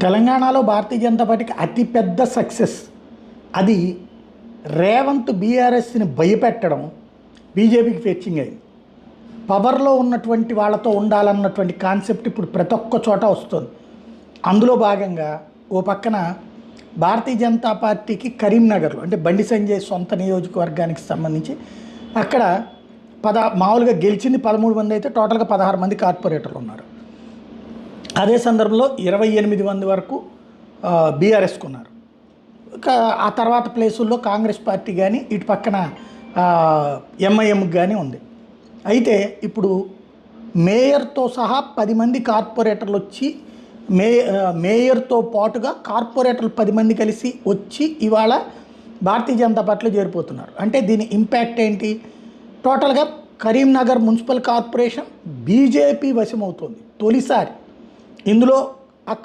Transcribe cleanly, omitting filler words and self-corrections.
తెలంగాణలో భారతీయ జనతా పార్టీకి అతిపెద్ద సక్సెస్ అది. రేవంత్ బీఆర్ఎస్ని భయపెట్టడం బీజేపీకి ఫెచ్చింగ్ అయింది. పవర్లో ఉన్నటువంటి వాళ్ళతో ఉండాలన్నటువంటి కాన్సెప్ట్ ఇప్పుడు ప్రతి ఒక్క చోట వస్తుంది. అందులో భాగంగా ఓ పక్కన భారతీయ జనతా పార్టీకి కరీంనగర్లో అంటే బండి సంజయ్ సొంత నియోజకవర్గానికి సంబంధించి అక్కడ మామూలుగా గెలిచింది 13 మంది అయితే టోటల్గా 16 మంది కార్పొరేటర్లు ఉన్నారు. అదే సందర్భంలో 28 మంది వరకు బీఆర్ఎస్కు ఉన్నారు. ఆ తర్వాత ప్లేసుల్లో కాంగ్రెస్ పార్టీ కానీ ఇటు పక్కన ఎంఐఎంకి కానీ ఉంది. అయితే ఇప్పుడు మేయర్తో సహా 10 మంది కార్పొరేటర్లు వచ్చి మేయర్తో పాటుగా కార్పొరేటర్లు 10 మంది కలిసి వచ్చి ఇవాళ భారతీయ జనతా పార్టీలో చేరిపోతున్నారు. అంటే దీని ఇంపాక్ట్ ఏంటి? టోటల్గా కరీంనగర్ మున్సిపల్ కార్పొరేషన్ బీజేపీ వశమవుతుంది తొలిసారి. ఇందులో అక్కడ